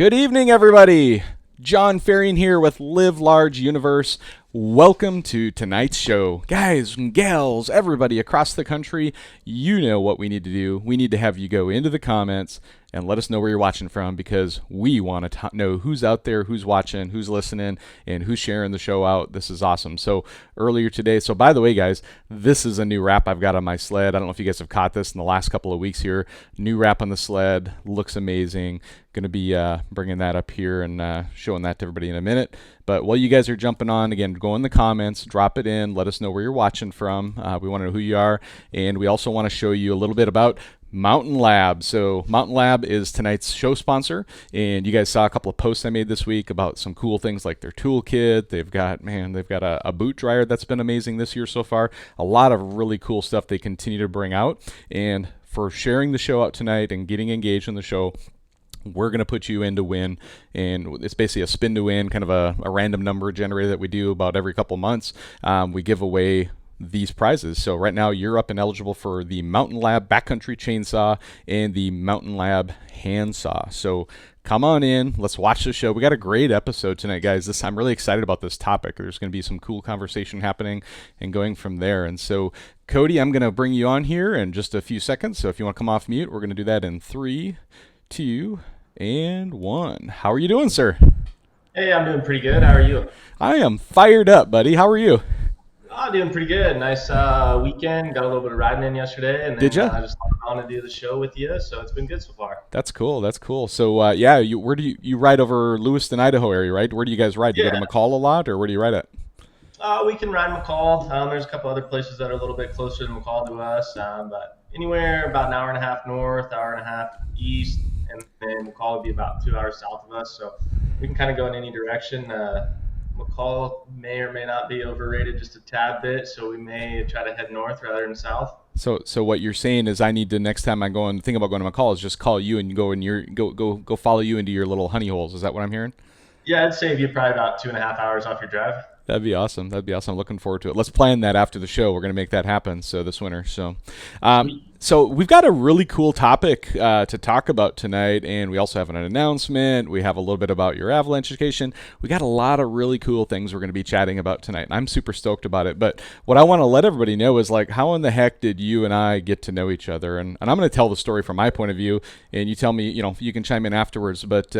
Good evening, everybody. John Farian here with LiveLARGEUniverse. Welcome to tonight's show. Guys and gals, everybody across the country, you know what we need to do. We need to have you go into the comments and let us know where you're watching from, because we want to know who's out there, who's watching, who's listening, and who's sharing the show out. This is awesome. So earlier today, so by the way, guys, this is a new wrap I've got on my sled. I don't know if you guys have caught this in the last couple of weeks here. New wrap on the sled. Looks amazing. Going to be bringing that up here and showing that to everybody in a minute. But while you guys are jumping on, again, go in the comments, drop it in, let us know where you're watching from. We want to know who you are, and we also want to show you a little bit about Mountain Lab. So Mountain Lab is tonight's show sponsor, and you guys saw a couple of posts I made this week about some cool things like their toolkit. They've got a boot dryer that's been amazing this year so far. A lot of really cool stuff they continue to bring out, and for sharing the show out tonight and getting engaged in the show, we're going to put you in to win, and it's basically a spin to win, kind of a random number generator that we do about every couple months. We give away these prizes. So right now you're up and eligible for the Mountain Lab backcountry chainsaw and the Mountain Lab handsaw. So come on in, let's watch the show. We got a great episode tonight, guys. I'm really excited about this topic. There's going to be some cool conversation happening and going from there. And so Cody, I'm going to bring you on here in just a few seconds. So if you want to come off mute, we're going to do that in 3, 2, and 1. How are you doing, sir? Hey, I'm doing pretty good. How are you? I am fired up, buddy. How are you? I'm doing pretty good. Nice weekend. Got a little bit of riding in yesterday, and then Did you? I just wanted to do the show with you, so it's been good so far. That's cool. That's cool. So yeah, where do you ride over Lewiston, Idaho area, right? Where do you guys ride? Do you go to McCall a lot, or where do you ride at? We can ride McCall. There's a couple other places that are a little bit closer to McCall to us, but anywhere about an hour and a half north, hour and a half east, and then McCall would be about 2 hours south of us. So we can kind of go in any direction. McCall may or may not be overrated just a tad bit, so we may try to head north rather than south. So what you're saying is I need to, next time I go and think about going to McCall, is just call you and go follow you into your little honey holes. Is that what I'm hearing? Yeah, I'd save you probably about 2.5 hours off your drive. That'd be awesome. I'm looking forward to it. Let's plan that after the show. We're going to make that happen. So this winter. So we've got a really cool topic to talk about tonight, and we also have an announcement. We have a little bit about your avalanche education. We got a lot of really cool things we're going to be chatting about tonight, and I'm super stoked about it. But what I want to let everybody know is, like, how in the heck did you and I get to know each other? And I'm going to tell the story from my point of view, and you tell me, you can chime in afterwards. But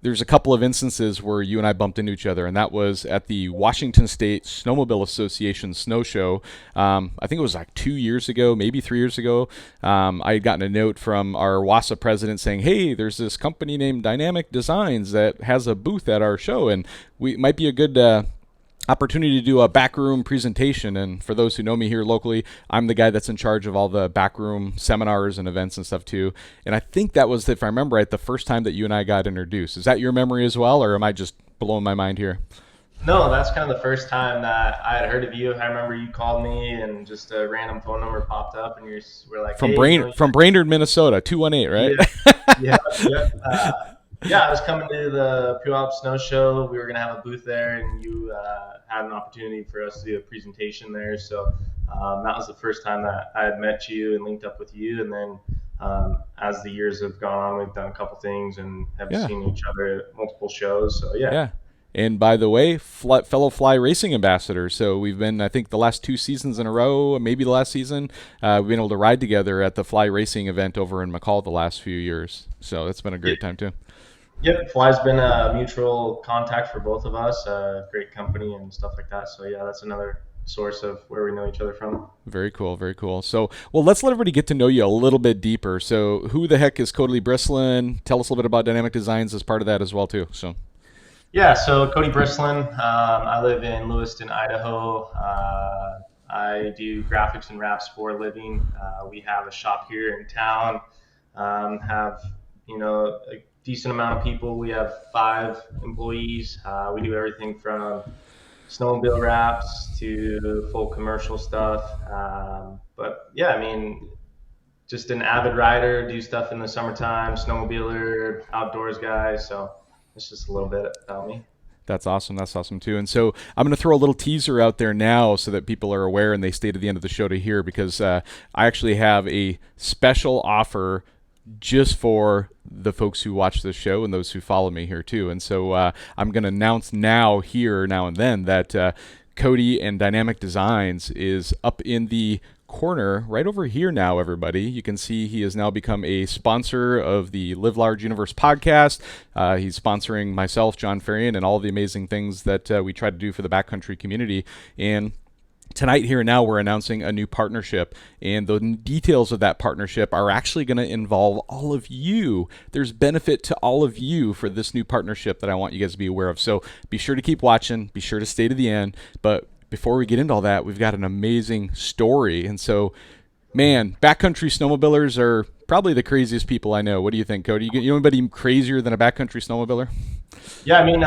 there's a couple of instances where you and I bumped into each other, and that was at the Washington State Snowmobile Association Snow Show. I think it was like 2 years ago, maybe 3 years ago. I had gotten a note from our WASA president saying, hey, there's this company named Dynamic Designs that has a booth at our show, and we might be a good opportunity to do a backroom presentation. And for those who know me here locally, I'm the guy that's in charge of all the backroom seminars and events and stuff too. And I think that was, if I remember right, the first time that you and I got introduced. Is that your memory as well, or am I just blowing my mind here? No, that's kind of the first time that I had heard of you. I remember you called me and just a random phone number popped up, and we're like, from Brainerd, Minnesota, 218, right? Yeah, I was coming to the Pre-Op Snow Show. We were going to have a booth there, and you had an opportunity for us to do a presentation there. So that was the first time that I had met you and linked up with you. And then as the years have gone on, we've done a couple things and have seen each other at multiple shows. So, yeah. And by the way, fellow Fly Racing ambassador. So we've been, I think, the last 2 seasons in a row, maybe the last season, we've been able to ride together at the Fly Racing event over in McCall the last few years. So that's been a great time too. Yep, Fly's been a mutual contact for both of us, great company and stuff like that. So yeah, that's another source of where we know each other from. Very cool, very cool. So, well, let's let everybody get to know you a little bit deeper. So who the heck is Cody Bristlin? Tell us a little bit about Dynamic Designs as part of that as well too. So. Yeah, so Cody Bristlin. I live in Lewiston, Idaho. I do graphics and wraps for a living. We have a shop here in town. Have a decent amount of people. We have 5 employees. We do everything from snowmobile wraps to full commercial stuff. But yeah, I mean, just an avid rider, do stuff in the summertime, snowmobiler, outdoors guy. So it's just a little bit about me. That's awesome. That's awesome too. And so I'm going to throw a little teaser out there now so that people are aware and they stay to the end of the show to hear, because I actually have a special offer just for the folks who watch the show and those who follow me here too. And so I'm going to announce now and then that Cody and Dynamic Designs is up in the corner right over here now, everybody. You can see he has now become a sponsor of the Live Large Universe podcast. He's sponsoring myself, John Farian, and all the amazing things that we try to do for the backcountry community. And tonight, here and now, we're announcing a new partnership, and the details of that partnership are actually going to involve all of you. There's benefit to all of you for this new partnership that I want you guys to be aware of. So be sure to keep watching. Be sure to stay to the end. But before we get into all that, we've got an amazing story. And so, man, backcountry snowmobilers are probably the craziest people I know. What do you think, Cody? You know anybody crazier than a backcountry snowmobiler? Yeah, I mean,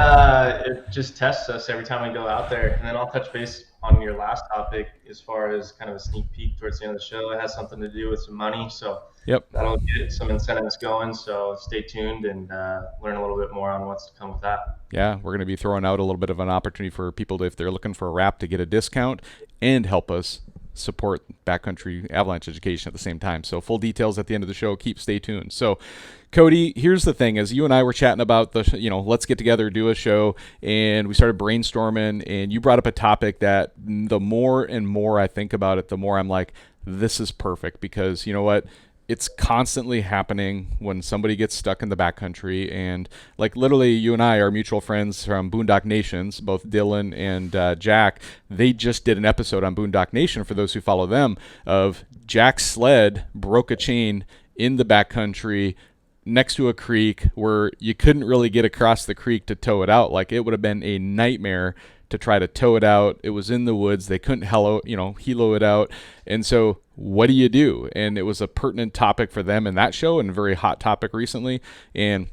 it just tests us every time we go out there. And then I'll touch base on your last topic as far as kind of a sneak peek towards the end of the show. It has something to do with some money. So Yep. that'll get some incentives going. So stay tuned and learn a little bit more on what's to come with that. Yeah, we're going to be throwing out a little bit of an opportunity for people to, if they're looking for a wrap, to get a discount and help us support backcountry avalanche education at the same time. So full details at the end of the show. Stay tuned. So Cody, here's the thing. As you and I were chatting about let's get together, do a show, and we started brainstorming, and you brought up a topic that the more and more I think about it, the more I'm like, this is perfect, because you know what? It's constantly happening when somebody gets stuck in the backcountry. And like literally you and I are mutual friends from Boondock Nations, both Dylan and Jack. They just did an episode on Boondock Nation, for those who follow them, of Jack's sled broke a chain in the backcountry next to a creek where you couldn't really get across the creek to tow it out. Like, it would have been a nightmare to try to tow it out. It was in the woods. They couldn't helo it out. And so what do you do? And it was a pertinent topic for them in that show, and a very hot topic recently. And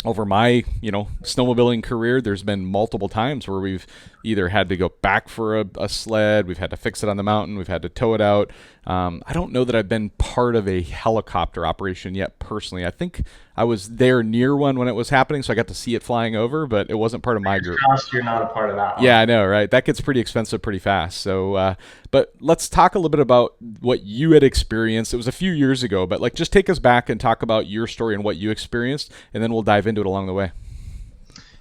over my, snowmobiling career, there's been multiple times where we've either had to go back for a sled, we've had to fix it on the mountain, we've had to tow it out. I don't know that I've been part of a helicopter operation yet personally. I think I was there near one when it was happening, so I got to see it flying over, but it wasn't part of my group. You're not a part of that one. Yeah, I know, right? That gets pretty expensive pretty fast. So, but let's talk a little bit about what you had experienced. It was a few years ago, but just take us back and talk about your story and what you experienced, and then we'll dive into it along the way.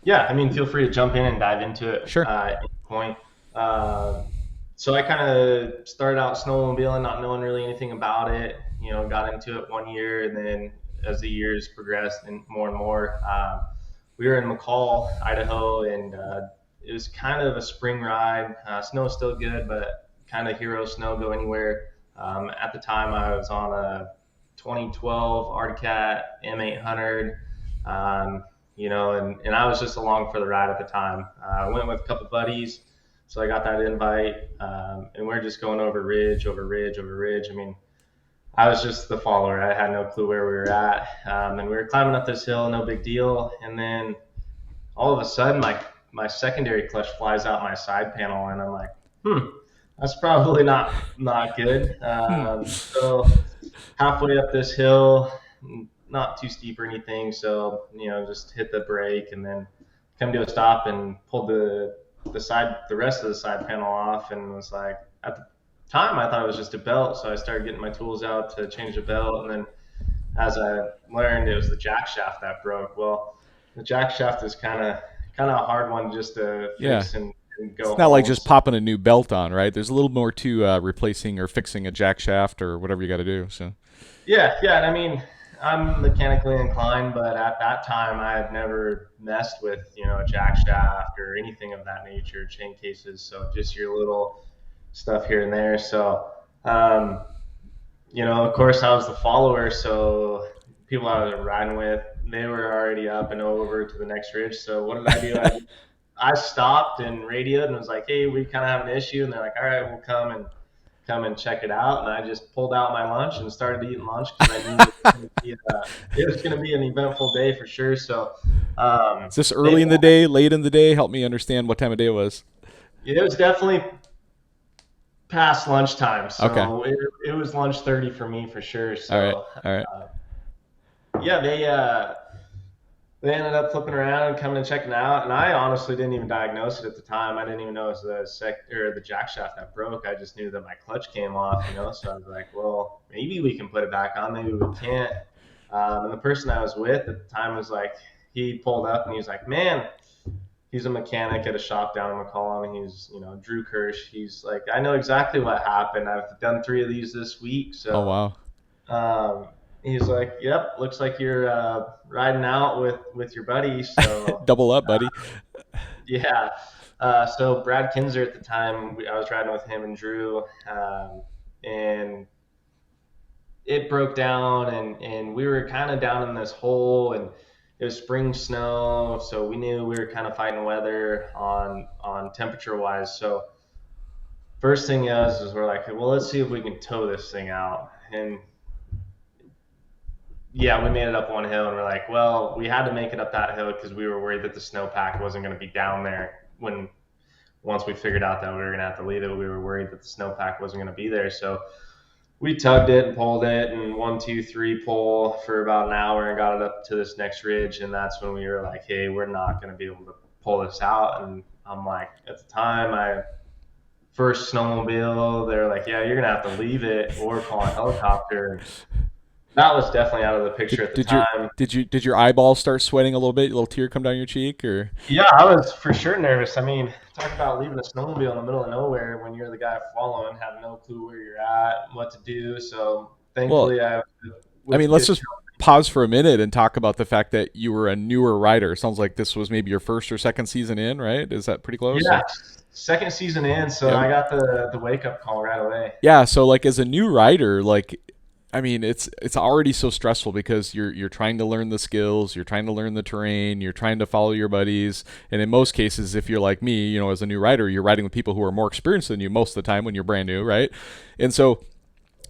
Yeah, I mean, feel free to jump in and dive into it. Sure. At any point. So I kind of started out snowmobiling, not knowing really anything about it. Got into it one year, and then as the years progressed and more, we were in McCall, Idaho, and it was kind of a spring ride. Snow was still good, but kind of hero snow, go anywhere. At the time, I was on a 2012 Arctic Cat M800. And I was just along for the ride at the time. I went with a couple buddies, so I got that invite, and we're just going over ridge. I mean, I was just the follower. I had no clue where we were at, and we were climbing up this hill, no big deal. And then all of a sudden, my secondary clutch flies out my side panel, and I'm like, that's probably not good. So halfway up this hill, not too steep or anything, so just hit the brake and then come to a stop and pulled the rest of the side panel off, and was like, at the time I thought it was just a belt, so I started getting my tools out to change the belt, and then as I learned, it was the jack shaft that broke. Well, the jack shaft is kind of a hard one just to fix and go. It's not like just popping a new belt on, right? There's a little more to replacing or fixing a jack shaft or whatever you got to do. So yeah, and I mean, I'm mechanically inclined, but at that time I had never messed with, a jack shaft or anything of that nature, chain cases. So just your little stuff here and there. So, of course I was the follower. So people I was riding with, they were already up and over to the next ridge. So what did I do? I stopped and radioed and was like, hey, we kind of have an issue. And they're like, all right, we'll come and check it out. And I just pulled out my lunch and started eating lunch, because I knew it was going to be an eventful day for sure. So is this early in the day, late in the day? Help me understand what time of day it was. It was definitely past lunchtime. So okay. it was lunch 30 for me for sure. So all right. They ended up flipping around and coming and checking out, and I honestly didn't even diagnose it at the time. I didn't even know it was the jack shaft that broke. I just knew that my clutch came off, So I was like, well, maybe we can put it back on, maybe we can't. And the person I was with at the time was like, he pulled up and he was like, man, he's a mechanic at a shop down in McCollum. He's, Drew Kirsch. He's like, I know exactly what happened. I've done 3 of these this week. Oh So wow. um, he's like, yep, looks like you're riding out with your buddy. So Double up, buddy. yeah. So Brad Kinzer at the time, I was riding with him and Drew, and it broke down, and we were kind of down in this hole, and it was spring snow, so we knew we were kind of fighting weather on temperature wise. So first thing is we're like, well, let's see if we can tow this thing out, and yeah, we made it up one hill, and we're like, well, we had to make it up that hill because we were worried that the snowpack wasn't going to be down there when once we figured out that we were going to have to leave it. We were worried that the snowpack wasn't going to be there, so we tugged it and pulled it, and 1, 2, 3 pull for about an hour and got it up to this next ridge. And that's when we were like, hey, we're not going to be able to pull this out. And I'm like, at the time, I first snowmobile, they're like, yeah, you're going to have to leave it or call a helicopter. That was definitely out of the picture at the time. Did your eyeballs start sweating a little bit? A little tear come down your cheek, or? Yeah, I was for sure nervous. I mean, talk about leaving a snowmobile in the middle of nowhere when you're the guy following, have no clue where you're at, what to do. So Well, thankfully, I with mean, let's good. just pause for a minute and talk about the fact that you were a newer rider. It sounds like this was maybe your first or second season in, right? Is that pretty close? Yeah, second season in, so Yep. I got the wake up call right away. Yeah, so like as a new rider, like I mean, it's already so stressful because you're trying to learn the skills, you're trying to learn the terrain, you're trying to follow your buddies, and in most cases, if you're like me, as a new rider, you're riding with people who are more experienced than you most of the time when you're brand new, right? And so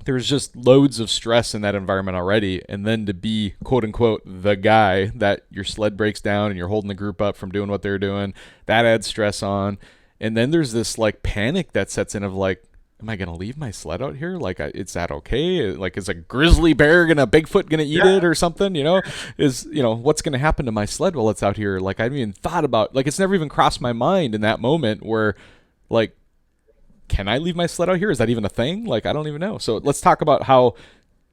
there's just loads of stress in that environment already, and then to be quote unquote the guy that your sled breaks down and you're holding the group up from doing what they're doing, that adds stress on. And then there's this like panic that sets in of like, am I gonna leave my sled out here? Like, is that okay? Like, is a grizzly bear gonna Bigfoot gonna eat Yeah, it or something? What's gonna happen to my sled while it's out here? Like, I haven't even thought about, like, it's never even crossed my mind in that moment where, like, can I leave my sled out here? Is that even a thing? Like, I don't even know. So let's talk about how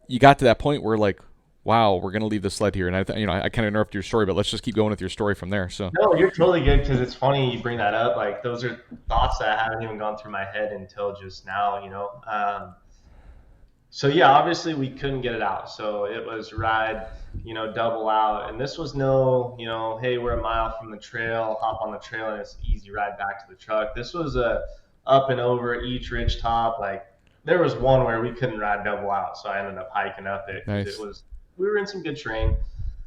you got to that point where, like, wow, we're gonna leave the sled here. And I kind of interrupted your story, but let's just keep going with your story from there. So no, you're totally good because it's funny you bring that up. Like those are thoughts that haven't even gone through my head until just now. So yeah, obviously we couldn't get it out. So it was ride, double out, and this was no, hey, we're a mile from the trail, hop on the trail, and it's an easy ride back to the truck. This was a up and over each ridge top. Like there was one where we couldn't ride double out, so I ended up hiking up it because nice. we were in some good terrain.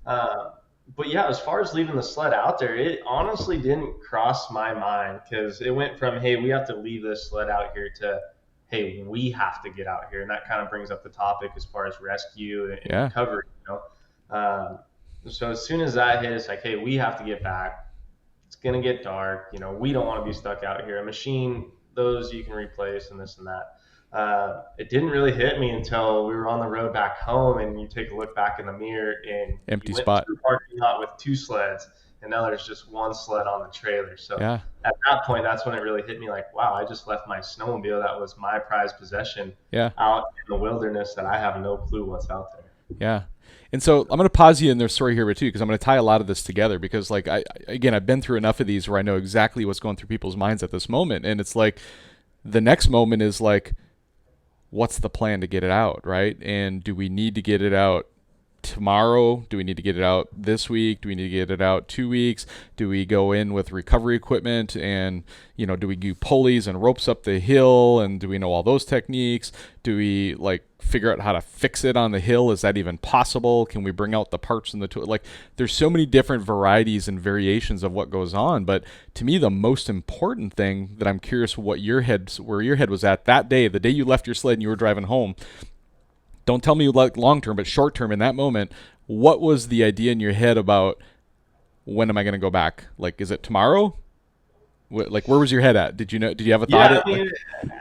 Uh, but yeah, as far as leaving the sled out there, it honestly didn't cross my mind because it went from, hey, we have to leave this sled out here to, hey, we have to get out here. And that kind of brings up the topic as far as rescue and Yeah, recovery. So as soon as that hit, it's like, hey, we have to get back. It's going to get dark. We don't want to be stuck out here. A machine, those you can replace and this and that. It didn't really hit me until we were on the road back home, and you take a look back in the mirror, and empty you went to spot. the parking lot with 2 sleds, and now there's just 1 sled on the trailer. So Yeah, at that point, that's when it really hit me like, wow, I just left my snowmobile that was my prized possession yeah. out in the wilderness that I have no clue what's out there. Yeah. And so I'm going to pause you in their story here, too, because I'm going to tie a lot of this together because, like, I've been through enough of these where I know exactly what's going through people's minds at this moment. And it's like the next moment is like, what's the plan to get it out, right? And do we need to get it out tomorrow? Do we need to get it out this week? Do we need to get it out 2 weeks? Do we go in with recovery equipment and, do we do pulleys and ropes up the hill? And do we know all those techniques? Do we like figure out how to fix it on the hill? Is that even possible? Can we bring out the parts in the tool? Like there's so many different varieties and variations of what goes on. But to me, the most important thing that I'm curious where your head was at that day, the day you left your sled and you were driving home, don't tell me like long term, but short term in that moment, what was the idea in your head about when am I going to go back? Like, is it tomorrow? Like, where was your head at? Did you have a thought? Yeah, I mean,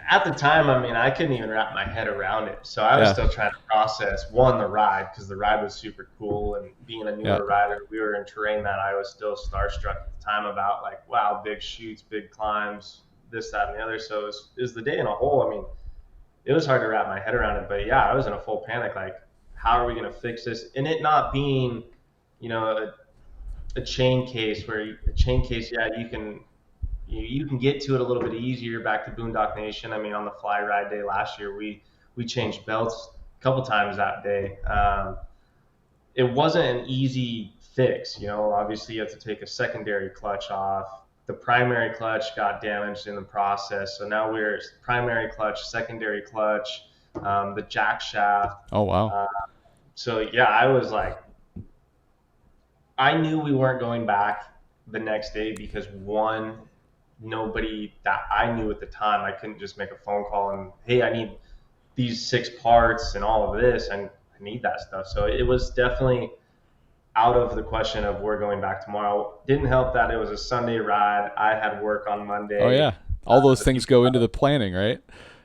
at the time, I mean, I couldn't even wrap my head around it. So I was Yeah, still trying to process one, the ride, because the ride was super cool. And being a yeah, newer rider, we were in terrain that I was still starstruck at the time about, like, wow, big chutes, big climbs, this, that, and the other. So it was the day in a whole. I mean, it was hard to wrap my head around it. But yeah, I was in a full panic. Like, how are we going to fix this? And it not being, a chain case where a chain case, yeah, you can get to it a little bit easier. Back to Boondock Nation. I mean, on the fly ride day last year, we changed belts a couple times that day. It wasn't an easy fix. Obviously you have to take a secondary clutch off. The primary clutch got damaged in the process, so now we're primary clutch, secondary clutch, the jack shaft. Oh wow. So yeah, I was like, I knew we weren't going back the next day because one, nobody that I knew at the time, I couldn't just make a phone call and, hey, I need these 6 parts and all of this, and I need that stuff. So it was definitely out of the question of we're going back tomorrow. Didn't help that it was a Sunday ride. I had work on Oh Monday. yeah. All those things go into the planning, right?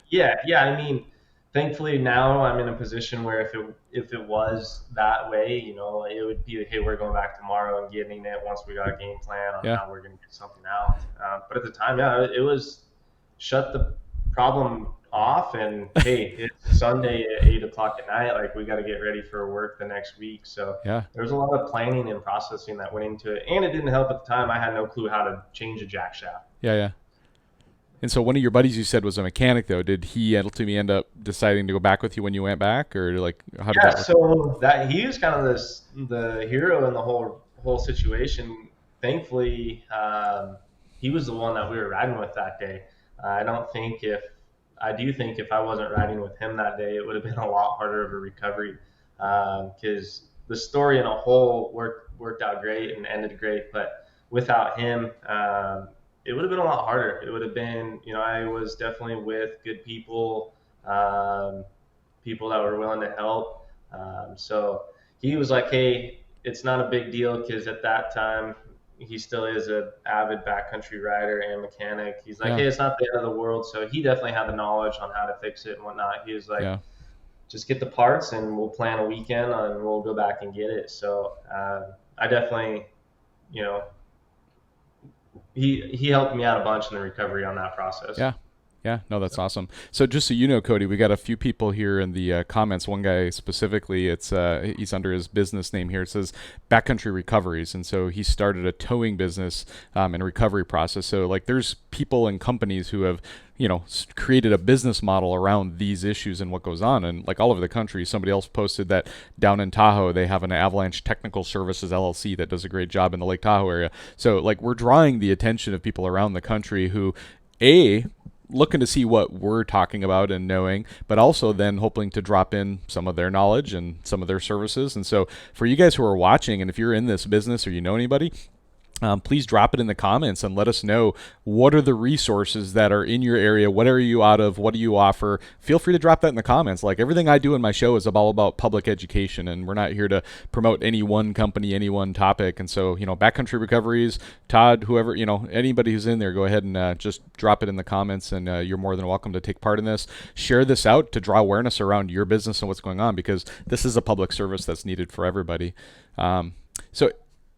Yeah. I mean, thankfully now I'm in a position where if it was that way, it would be hey, we're going back tomorrow and getting it once we got a game plan on Yeah. how we're going to get something out. But at the time, yeah, it was shut the problem off and hey, it's Sunday at 8 o'clock at night. Like we got to get ready for work the next week. So Yeah. there was a lot of planning and processing that went into it, and it didn't help at the time. I had no clue how to change a jack shaft. Yeah, yeah. And so one of your buddies you said was a mechanic though. Did he ultimately end up deciding to go back with you when you went back, or like how did Yeah, that work? so that he was kind of the hero in the whole situation. Thankfully, he was the one that we were riding with that day. I do think if I wasn't riding with him that day, it would have been a lot harder of a recovery because the story in a whole worked out great and ended great, but without him, it would have been a lot harder. It would have been, I was definitely with good people. People that were willing to help. So he was like, "Hey, it's not a big deal," because at that time he still is an avid backcountry rider and mechanic. He's like, Yeah. "Hey, it's not the end of the world." So he definitely had the knowledge on how to fix it and whatnot. He was like, Yeah. "Just get the parts and we'll plan a weekend and we'll go back and get it." So I definitely, you know, he helped me out a bunch in the recovery on that process. Yeah. Yeah, no, that's awesome. So just so you know, Cody, we got a few people here in the comments. One guy specifically, it's he's under his business name here. It says Backcountry Recoveries, and so he started a towing business and recovery process. So like, there's people and companies who have created a business model around these issues and what goes on, and like all over the country. Somebody else posted that down in Tahoe they have an Avalanche Technical Services LLC that does a great job in the Lake Tahoe area. So like, we're drawing the attention of people around the country who looking to see what we're talking about and knowing, but also then hoping to drop in some of their knowledge and some of their services. And so for you guys who are watching, and if you're in this business or you know anybody, please drop it in the comments and let us know what are the resources that are in your area. What are you out of? What do you offer? Feel free to drop that in the comments. Like, everything I do in my show is all about public education, and we're not here to promote any one company, any one topic. And so, Backcountry Recoveries, Todd, whoever, anybody who's in there, go ahead and just drop it in the comments, and you're more than welcome to take part in this. Share this out to draw awareness around your business and what's going on, because this is a public service that's needed for everybody. So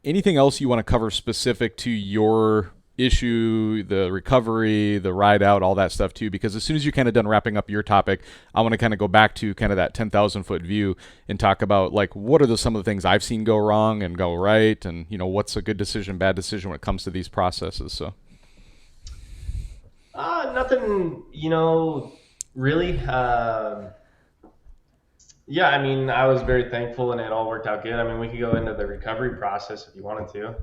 anything else you want to cover specific to your issue, the recovery, the ride out, all that stuff too? Because as soon as you're kind of done wrapping up your topic, I want to kind of go back to kind of that 10,000 foot view and talk about like, what are some of the things I've seen go wrong and go right, and what's a good decision, bad decision when it comes to these processes. So nothing, really. Yeah, I mean, I was very thankful and it all worked out good. I mean, we could go into the recovery process if you wanted to.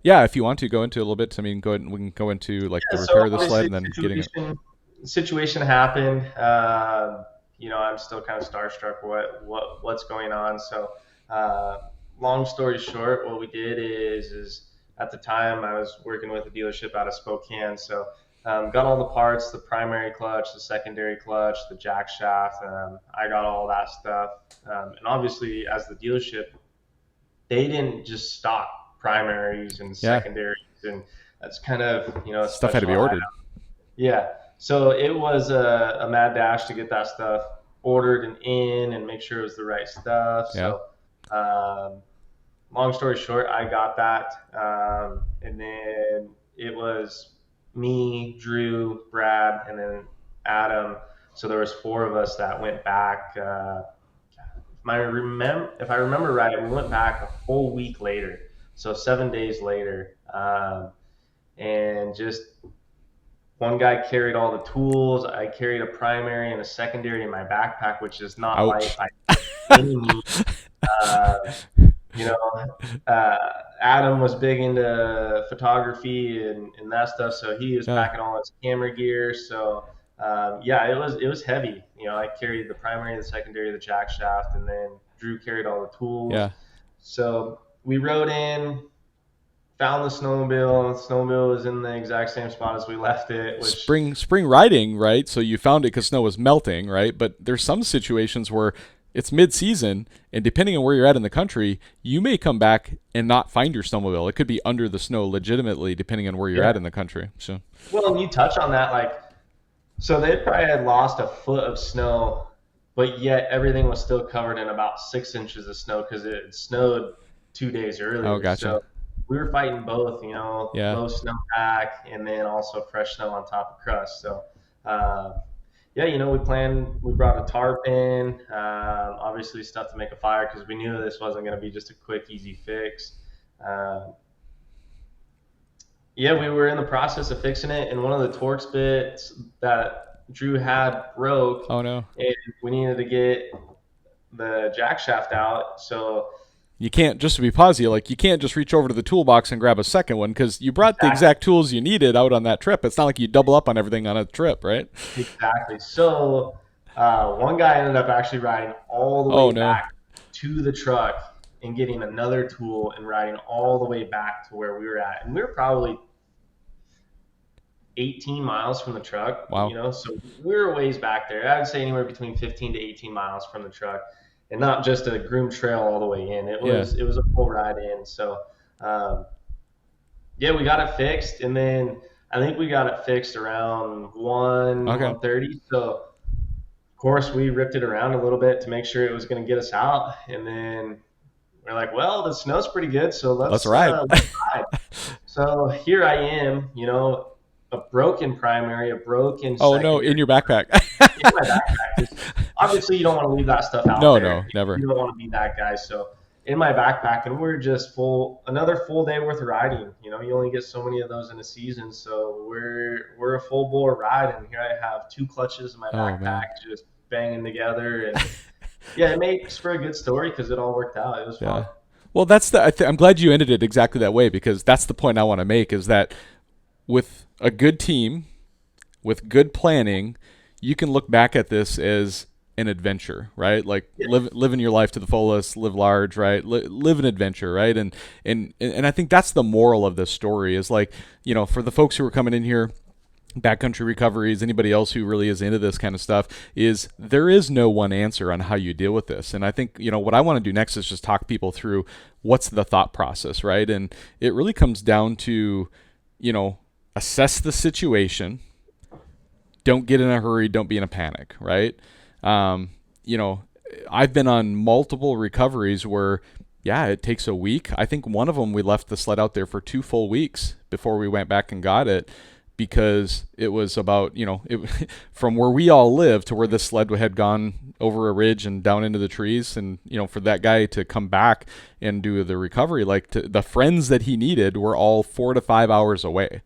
yeah, if you want to go into a little bit, I mean, go ahead and we can go into like the Yeah, repair so of the sled obviously and then getting it. situation happened. I'm still kind of starstruck what's going on. So, long story short, what we did is at the time I was working with a dealership out of Spokane. So, got all the parts, the primary clutch, the secondary clutch, the jack shaft. I got all that stuff. And obviously, as the dealership, they didn't just stock primaries and Yeah, secondaries, and that's kind of a stuff had to special be item. ordered. Yeah. So it was a mad dash to get that stuff ordered and in and make sure it was the right stuff. Yeah. So, long story short, I got that. And then it was me, Drew, Brad, and then Adam. So there was 4 of us that went back if I remember right, we went back a full week later, so 7 days later, and just one guy carried all the tools. I carried a primary and a secondary in my backpack, which is not light Ouch. by any means. Uh, you know, Adam was big into photography and that stuff, so he was Yeah. packing all his camera gear. So yeah, it was heavy. I carried the primary, the secondary, the jack shaft, and then Drew carried all the tools. Yeah. So we rode in, found the snowmobile. The snowmobile was in the exact same spot as we left it, which Spring riding, right? So you found it because snow was melting, right? But there's some situations where it's mid-season, and depending on where you're at in the country, you may come back and not find your snowmobile. It could be under the snow, legitimately, depending on where you're yeah. at in the country. So Well, and you touch on that, like, so they probably had lost a foot of snow, but yet everything was still covered in about 6 inches of snow because it snowed 2 days oh, earlier. gotcha. So we were fighting both, Yeah. low snowpack and then also fresh snow on top of crust. So, yeah, we brought a tarp in, obviously stuff to make a fire because we knew this wasn't going to be just a quick, easy fix. Um, yeah, we were in the process of fixing it, and one of the Torx bits that Drew had broke, Oh no. and we needed to get the jack shaft out. So You can't, just to be positive, like you can't just reach over to the toolbox and grab a second one because you brought the exactly, exact tools you needed out on that trip. It's not like you double up on everything on a trip, right? exactly. So one guy ended up actually riding all the Oh way no. back to the truck and getting another tool and riding all the way back to where we were at, and we were probably 18 miles from the truck, Wow. so we're a ways back there. I would say anywhere between 15 to 18 miles from the truck, and not just a groomed trail all the way in. It Yeah. was it was a full ride in. So um, yeah, we got it fixed, and then I think we got it fixed around Okay. 1:30. So of course we ripped it around a little bit to make sure it was going to get us out, and then we're like, well, the snow's pretty good, so Let's ride. let's ride. So here I am, a broken primary, a broken Oh no, in secondary your backpack. in my backpack. 'Cause obviously, you don't want to leave that stuff out No, there. no, never. You don't want to be that guy. So in my backpack, and we're just another full day worth of riding. You only get so many of those in a season, so we're a full bore ride, and here I have two clutches in my Oh backpack man. just banging together, and yeah, it makes for a good story because it all worked out. It was fun. Yeah. Well, that's I'm glad you ended it exactly that way because that's the point I want to make is that with a good team, with good planning, you can look back at this as an adventure, right? Like Yeah. living your life to the fullest, live large, right? Live an adventure, right? And I think that's the moral of this story is like, for the folks who are coming in here, backcountry recoveries, anybody else who really is into this kind of stuff, is there is no one answer on how you deal with this. And I think, what I want to do next is just talk people through what's the thought process, right? And it really comes down to, assess the situation. Don't get in a hurry. Don't be in a panic, right? Um, you know, I've been on multiple recoveries where, yeah, it takes a week. I think one of them we left the sled out there for 2 full weeks before we went back and got it because it was about, from where we all live to where this sled had gone over a ridge and down into the trees. And, for that guy to come back and do the recovery, the friends that he needed were all 4 to 5 hours away.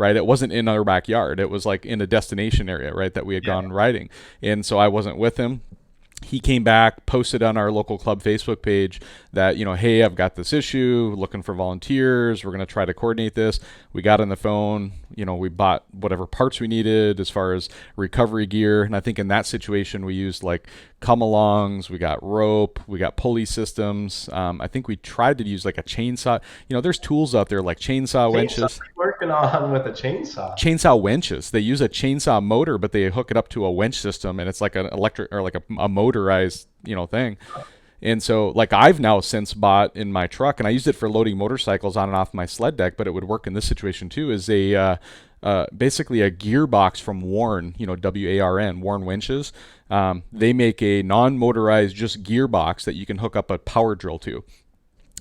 Right, it wasn't in our backyard. It was like in a destination area, right, that we had Yeah. gone riding, and so I wasn't with him. He came back, posted on our local club Facebook page that, hey, I've got this issue, looking for volunteers. We're going to try to coordinate this. We got on the phone, we bought whatever parts we needed as far as recovery gear. And I think in that situation, we used like come-alongs, we got rope, we got pulley systems. I think we tried to use like a chainsaw. There's tools out there like chainsaw winches. Working on with a chainsaw. Chainsaw winches. They use a chainsaw motor, but they hook it up to a winch system, and it's like an electric or like a motorized, thing. And so, like, I've now since bought in my truck, and I used it for loading motorcycles on and off my sled deck, but it would work in this situation too. Is basically a gearbox from Warn, WARN, Warn winches. They make a non-motorized just gearbox that you can hook up a power drill to,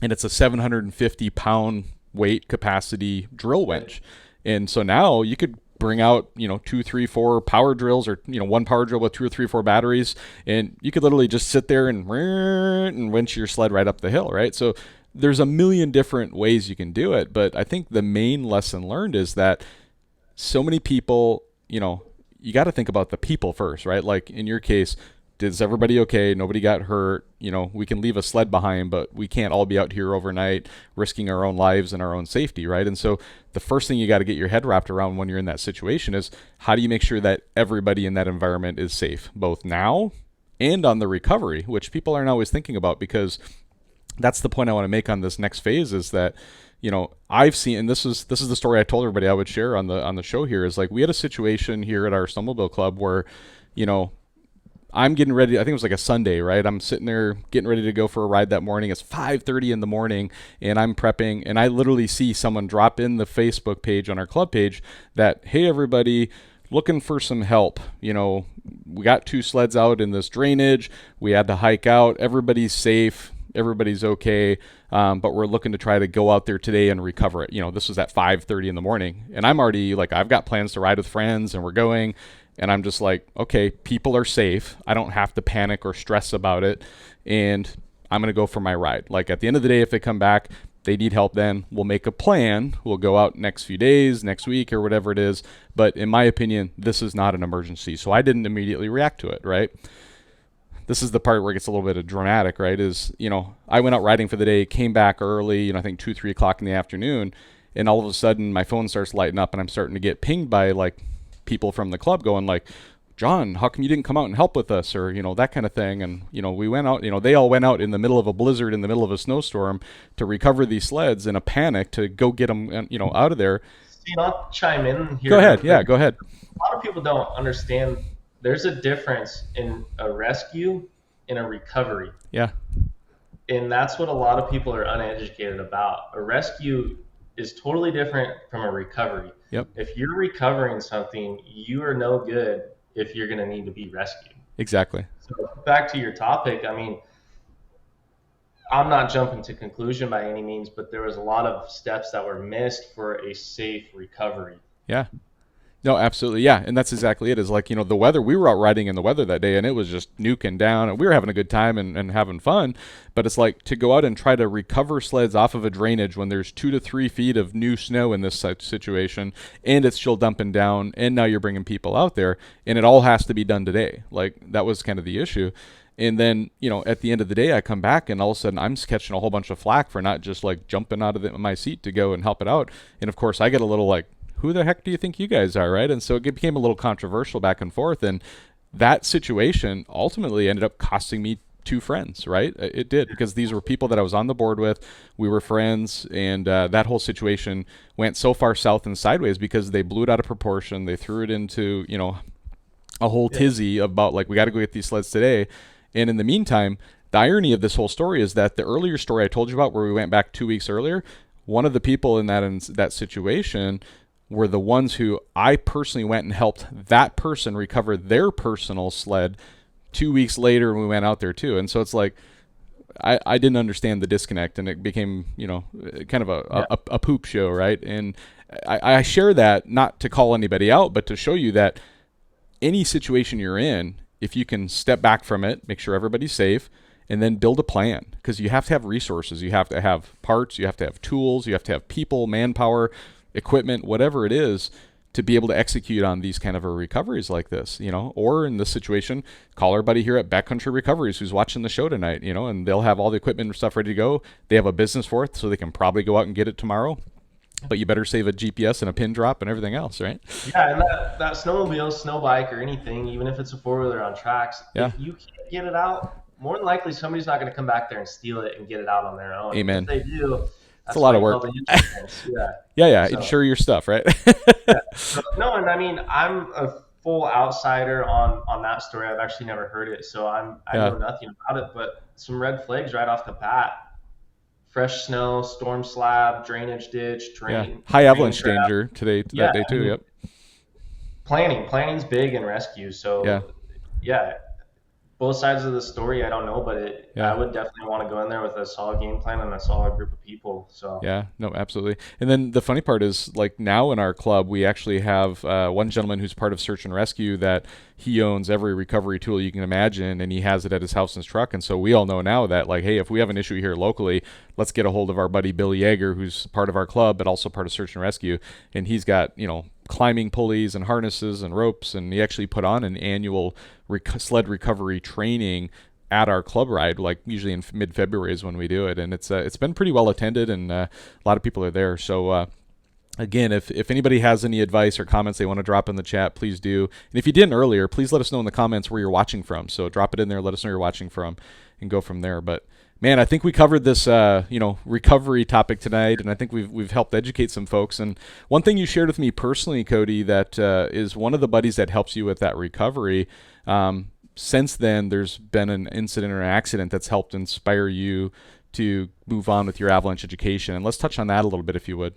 and it's a 750 pound weight capacity drill winch. And so now you could bring out, 2, 3, 4 power drills, or, one power drill with 2 or 3, 4 batteries. And you could literally just sit there and winch your sled right up the hill, right? So there's a million different ways you can do it. But I think the main lesson learned is that so many people, you got to think about the people first, right? Like in your case, is everybody okay? Nobody got hurt. We can leave a sled behind, but we can't all be out here overnight risking our own lives and our own safety, right? And so the first thing you got to get your head wrapped around when you're in that situation is, how do you make sure that everybody in that environment is safe, both now and on the recovery, which people aren't always thinking about. Because that's the point I want to make on this next phase, is that, I've seen, and this is the story I told everybody I would share on the show here, is like, we had a situation here at our snowmobile club where, I'm getting ready. I think it was like a Sunday, right? I'm sitting there getting ready to go for a ride that morning. It's 5:30 in the morning, and I'm prepping, and I literally see someone drop in the Facebook page on our club page that, hey, everybody, looking for some help. We got 2 sleds out in this drainage. We had to hike out. Everybody's safe. Everybody's okay. But we're looking to try to go out there today and recover it. This was at 5:30 in the morning, and I'm already like, I've got plans to ride with friends, and we're going. And I'm just like, okay, people are safe. I don't have to panic or stress about it. And I'm going to go for my ride. Like, at the end of the day, if they come back, they need help, then we'll make a plan. We'll go out next few days, next week, or whatever it is. But in my opinion, this is not an emergency. So I didn't immediately react to it, right? This is the part where it gets a little bit of dramatic, right? Is, I went out riding for the day, came back early, I think 2, 3 o'clock in the afternoon. And all of a sudden, my phone starts lighting up, and I'm starting to get pinged by, like, people from the club going like, John, how come you didn't come out and help with us, or that kind of thing. And we went out, they all went out in the middle of a blizzard, in the middle of a snowstorm, to recover these sleds in a panic to go get them out of there. I'll chime in here. Go ahead. Yeah, go ahead. A lot of people don't understand there's a difference in a rescue and a recovery. Yeah. And that's what a lot of people are uneducated about. A rescue is totally different from a recovery. Yep. If you're recovering something, you are no good if you're going to need to be rescued. Exactly. So back to your topic, I mean, I'm not jumping to conclusion by any means, but there was a lot of steps that were missed for a safe recovery. Yeah. No, absolutely. Yeah. And that's exactly it. Is like, the weather, we were out riding in the weather that day, and it was just nuking down, and we were having a good time and having fun. But it's like, to go out and try to recover sleds off of a drainage when there's 2 to 3 feet of new snow in this situation, and it's still dumping down, and now you're bringing people out there, and it all has to be done today. Like, that was kind of the issue. And then, at the end of the day, I come back, and all of a sudden I'm catching a whole bunch of flack for not just like jumping out of my seat to go and help it out. And of course I get a little like, who the heck do you think you guys are, right? And so it became a little controversial back and forth, and that situation ultimately ended up costing me 2 friends, right? It did, because these were people that I was on the board with. We were friends, and that whole situation went so far south and sideways because they blew it out of proportion. They threw it into, a whole tizzy about like, we got to go get these sleds today. And in the meantime, the irony of this whole story is that the earlier story I told you about, where we went back 2 weeks earlier, one of the people in that situation were the ones who I personally went and helped that person recover their personal sled 2 weeks later, and we went out there too. And so it's like, I didn't understand the disconnect, and it became, kind of a poop show, right? And I share that not to call anybody out, but to show you that any situation you're in, if you can step back from it, make sure everybody's safe, and then build a plan, because you have to have resources. You have to have parts, you have to have tools, you have to have people, manpower, equipment, whatever it is, to be able to execute on these kind of recoveries like this, or in this situation, call our buddy here at Backcountry Recoveries who's watching the show tonight, and they'll have all the equipment and stuff ready to go. They have a business for it, so they can probably go out and get it tomorrow. But you better save a GPS and a pin drop and everything else, right? Yeah, and that snowmobile, snow bike, or anything, even if it's a 4-wheeler on tracks, if you can't get it out, more than likely somebody's not going to come back there and steal it and get it out on their own. Amen. If they do, that's a lot of work. Yeah. So, insure your stuff, right? So, no, and I mean, I'm a full outsider on that story. I've actually never heard it, so I know nothing about it. But some red flags right off the bat: fresh snow, storm slab, drainage ditch, drain. High avalanche danger today. That day too. Yep. Planning's big in rescue. So yeah. both sides of the story, I don't know, but I Yeah. would definitely want to go in there with a solid game plan and a solid group of people. So Yeah, no, absolutely. And then the funny part is, like, now in our club, we actually have one gentleman who's part of search and rescue that he owns every recovery tool you can imagine, and he has it at his house and his truck. And so we all know now that, like, hey, if we have an issue here locally, let's get a hold of our buddy Billy Yeager, who's part of our club, but also part of search and rescue. And he's got, climbing pulleys and harnesses and ropes, and he actually put on an annual sled recovery training at our club ride, like usually in mid-February is when we do it, and it's been pretty well attended, and a lot of people are there. So again, if anybody has any advice or comments they want to drop in the chat, please do. And if you didn't earlier, please let us know in the comments where you're watching from. So drop it in there, let us know you're watching from, and go from there. But man, I think we covered this recovery topic tonight, and I think we've helped educate some folks. And one thing you shared with me personally, Cody, that is one of the buddies that helps you with that recovery. Since then, there's been an incident or an accident that's helped inspire you to move on with your avalanche education. And let's touch on that a little bit, if you would.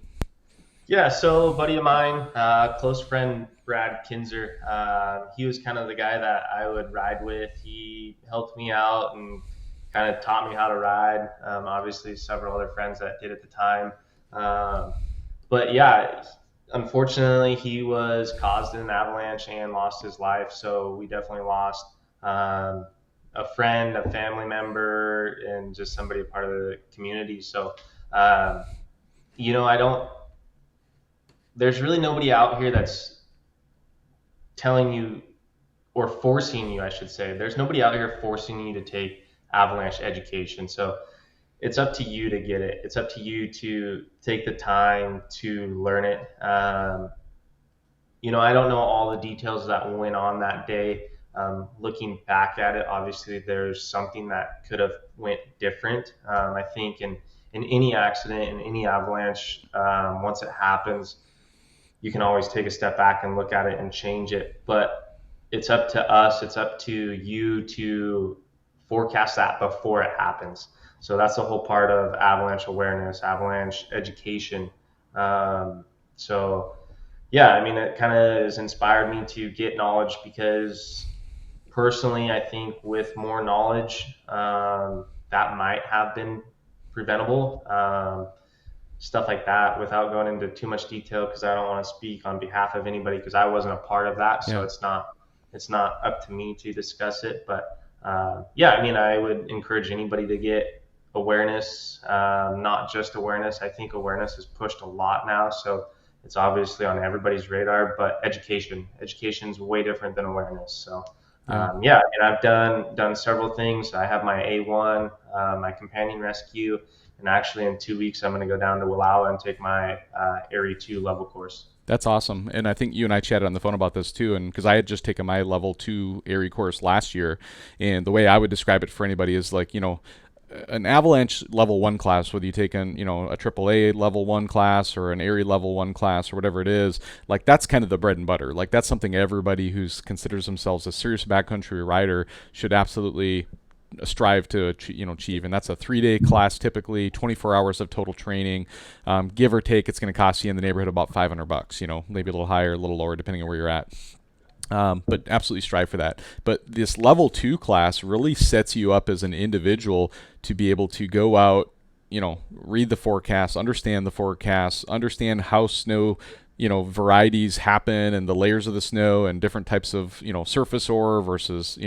yeah, so a buddy of mine, close friend Brad Kinzer, he was kind of the guy that I would ride with. He helped me out and kind of taught me how to ride. Obviously, several other friends that did at the time. But yeah, unfortunately, he was caused in an avalanche and lost his life. So we definitely lost a friend, a family member, and just somebody a part of the community. So, I don't. There's really nobody out here that's telling you or forcing you, I should say. There's nobody out here forcing you to take avalanche education. So it's up to you to get it. It's up to you to take the time to learn it. I don't know all the details that went on that day. Looking back at it, obviously there's something that could have went different. I think in any accident, in any avalanche, once it happens, you can always take a step back and look at it and change it. But it's up to us. It's up to you to forecast that before it happens. So that's the whole part of avalanche awareness, avalanche education. So yeah, I mean, it kind of has inspired me to get knowledge because personally, I think with more knowledge, that might have been preventable. Stuff like that without going into too much detail because I don't want to speak on behalf of anybody because I wasn't a part of that. So Yeah. it's not up to me to discuss it. But yeah, I mean, I would encourage anybody to get awareness, not just awareness. I think awareness is pushed a lot now. So it's obviously on everybody's radar, but education is way different than awareness. So Yeah. yeah, and I've done several things. I have my A1, my companion rescue, and actually in 2 weeks I'm going to go down to Wallowa and take my AIARE 2 level course. That's awesome. And I think you and I chatted on the phone about this too. And because I had just taken my level 2 AIARE course last year, and the way I would describe it for anybody is like, an avalanche level 1 class, whether you take an a AAA level 1 class or an AIARE level 1 class or whatever it is, like that's kind of the bread and butter. Like that's something everybody who's considers themselves a serious backcountry rider should absolutely strive to achieve. And that's a 3-day class, typically 24 hours of total training. Give or take, it's going to cost you in the neighborhood of about $500, maybe a little higher, a little lower, depending on where you're at. But absolutely strive for that. But this level 2 class really sets you up as an individual to be able to go out, read the forecast, understand how snow, varieties happen and the layers of the snow and different types of, surface ore versus,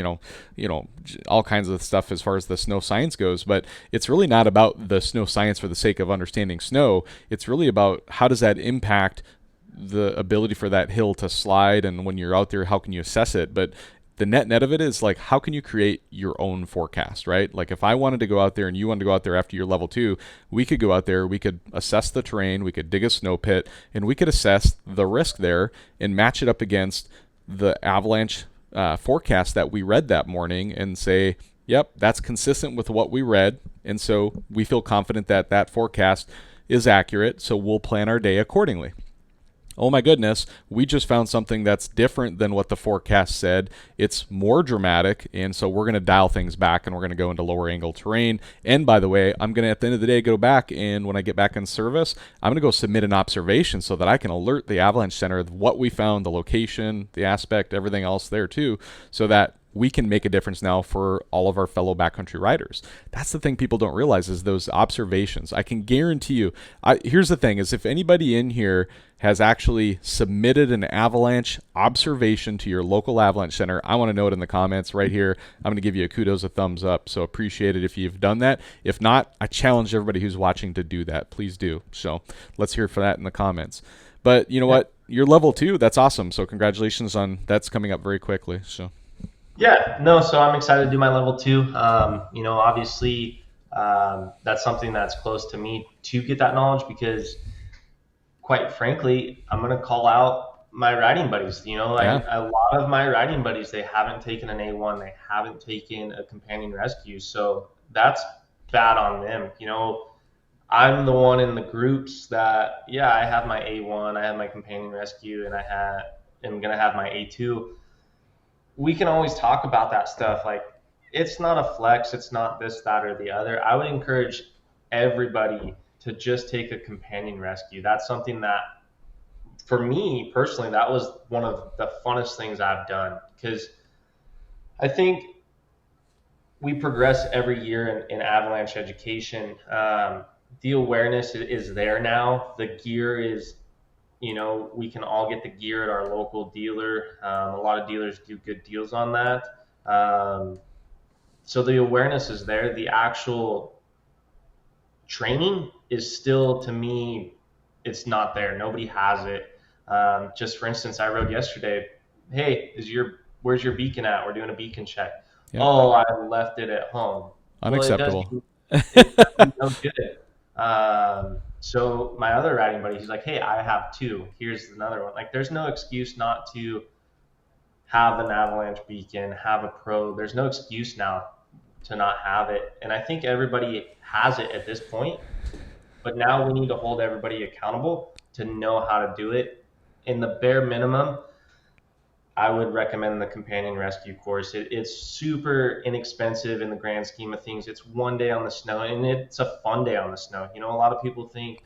all kinds of stuff as far as the snow science goes. But it's really not about the snow science for the sake of understanding snow. It's really about how does that impact the ability for that hill to slide, and when you're out there, how can you assess it? But the net of it is like, how can you create your own forecast, right? Like if I wanted to go out there and you wanted to go out there after your level 2, we could go out there, we could assess the terrain, we could dig a snow pit, and we could assess the risk there and match it up against the avalanche forecast that we read that morning and say, yep, that's consistent with what we read. And so we feel confident that that forecast is accurate. So we'll plan our day accordingly. Oh my goodness, we just found something that's different than what the forecast said. It's more dramatic, and so we're going to dial things back, and we're going to go into lower angle terrain. And by the way, I'm going to, at the end of the day, go back, and when I get back in service, I'm going to go submit an observation so that I can alert the Avalanche Center of what we found, the location, the aspect, everything else there too, so that we can make a difference now for all of our fellow backcountry riders. That's the thing people don't realize is those observations. I can guarantee you. Here's the thing: is if anybody in here has actually submitted an avalanche observation to your local avalanche center, I want to know it in the comments right here. I'm going to give you a kudos, a thumbs up. So appreciate it if you've done that. If not, I challenge everybody who's watching to do that. Please do. So let's hear for that in the comments. But you know what? You're level 2. That's awesome. So congratulations on that's coming up very quickly. So. Yeah, no, so I'm excited to do my level 2. Obviously, that's something that's close to me to get that knowledge because, quite frankly, I'm going to call out my riding buddies. A lot of my riding buddies, they haven't taken an A1, they haven't taken a companion rescue, so that's bad on them. I'm the one in the groups that, I have my A1, I have my companion rescue, and am going to have my A2. We can always talk about that stuff. Like, it's not a flex. It's not this, that, or the other. I would encourage everybody to just take a companion rescue. That's something that, for me personally, that was one of the funnest things I've done because I think we progress every year in avalanche education. The awareness is there now. The gear is, we can all get the gear at our local dealer. A lot of dealers do good deals on that. So the awareness is there. The actual training is still, to me, it's not there. Nobody has it. Just for instance, I rode yesterday. Hey, where's your beacon at? We're doing a beacon check. Yep. Oh, I left it at home. Unacceptable. Well, it does no good. So my other riding buddy, he's like, hey, I have 2. Here's another one. Like, there's no excuse not to have an avalanche beacon, have a pro. There's no excuse now to not have it. And I think everybody has it at this point. But now we need to hold everybody accountable to know how to do it. In the bare minimum, I would recommend the companion rescue course. It's super inexpensive in the grand scheme of things. It's one day on the snow, and it's a fun day on the snow. A lot of people think,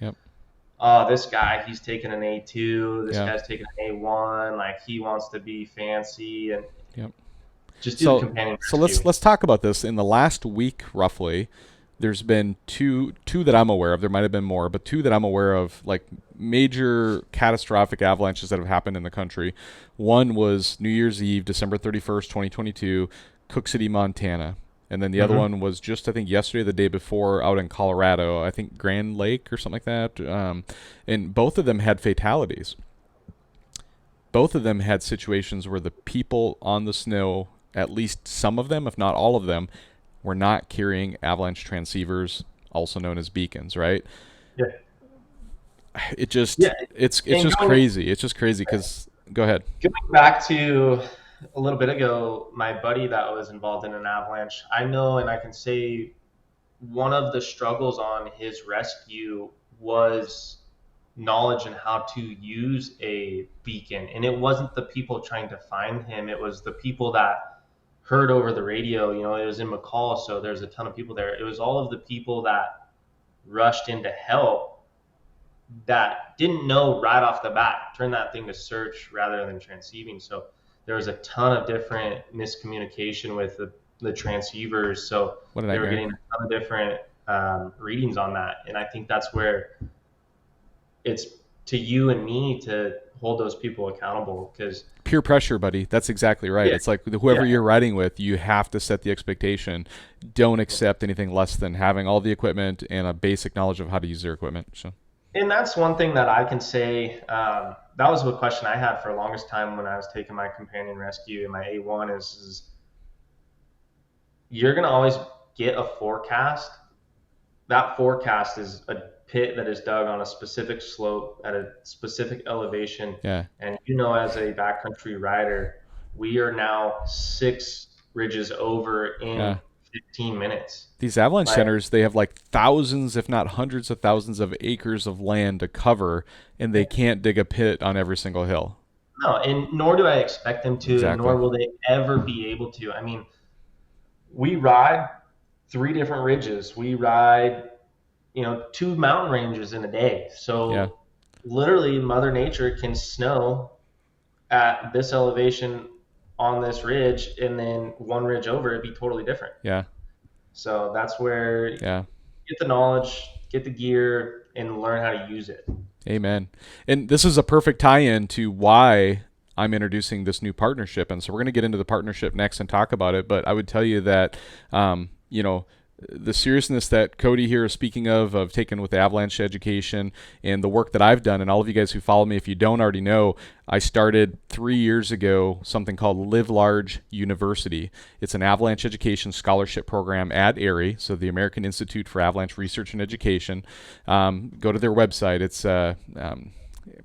oh, this guy, he's taking an A2. This guy's taking an A1. Like, he wants to be fancy. And just do the companion rescue. So let's talk about this. In the last week, roughly, there's been two that I'm aware of. There might have been more, but 2 that I'm aware of, like major catastrophic avalanches that have happened in the country. One was New Year's Eve, December 31st, 2022, Cook City, Montana. And then the other one was just, I think, yesterday, the day before, out in Colorado, I think Grand Lake or something like that. And both of them had fatalities. Both of them had situations where the people on the snow, at least some of them, if not all of them, were not carrying avalanche transceivers, also known as beacons, right? Yeah. It just, it's just crazy. It's just crazy because, go ahead. Going back to a little bit ago, my buddy that was involved in an avalanche, I know, and I can say one of the struggles on his rescue was knowledge and how to use a beacon. And it wasn't the people trying to find him. It was the people that heard over the radio. It was in McCall, so there's a ton of people there. It was all of the people that rushed in to help that didn't know right off the bat, turn that thing to search rather than transceiving. So there was a ton of different miscommunication with the transceivers. So they were getting a ton of different readings on that. And I think that's where it's to you and me to hold those people accountable, because peer pressure, buddy. That's exactly right. It's like whoever you're riding with, you have to set the expectation. Don't accept anything less than having all the equipment and a basic knowledge of how to use their equipment. So. And that's one thing that I can say. That was a question I had for the longest time when I was taking my companion rescue and my A1 is you're going to always get a forecast. That forecast is a pit that is dug on a specific slope at a specific elevation. Yeah. And as a backcountry rider, we are now 6 ridges over in 15 minutes. These avalanche centers, they have like thousands, if not hundreds of thousands of acres of land to cover, and they can't dig a pit on every single hill. No, and nor do I expect them to, nor will they ever be able to. I mean, we ride 3 different ridges. We ride 2 mountain ranges in a day. So literally Mother Nature can snow at this elevation on this ridge, and then one ridge over, it'd be totally different. Yeah. So that's where Yeah. get the knowledge, get the gear, and learn how to use it. Amen. And this is a perfect tie-in to why I'm introducing this new partnership. And so we're going to get into the partnership next and talk about it. But I would tell you that, you know, the seriousness that Cody here is speaking of taking with the avalanche education and the work that I've done, and all of you guys who follow me, if you don't already know, I started 3 years ago something called LiveLARGEUniverse. It's an avalanche education scholarship program at AIARE, so the American Institute for Avalanche Research and Education. Go to their website. It's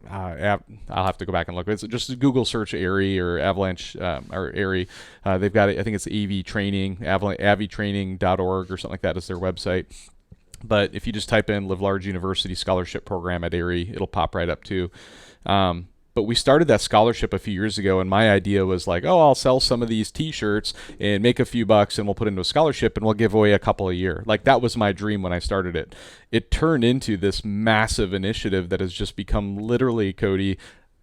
I'll have to go back and look. It's just Google search AIARE or Avalanche or AIARE. They've got, I think it's AV Training, avitraining.org or something like that is their website. But if you just type in Live Large University Scholarship Program at AIARE, it'll pop right up too. But we started that scholarship a few years ago, and my idea was like, oh, I'll sell some of these T-shirts and make a few bucks, and we'll put into a scholarship, and we'll give away a couple a year. Like, that was my dream when I started it. It turned into this massive initiative that has just become literally, Cody,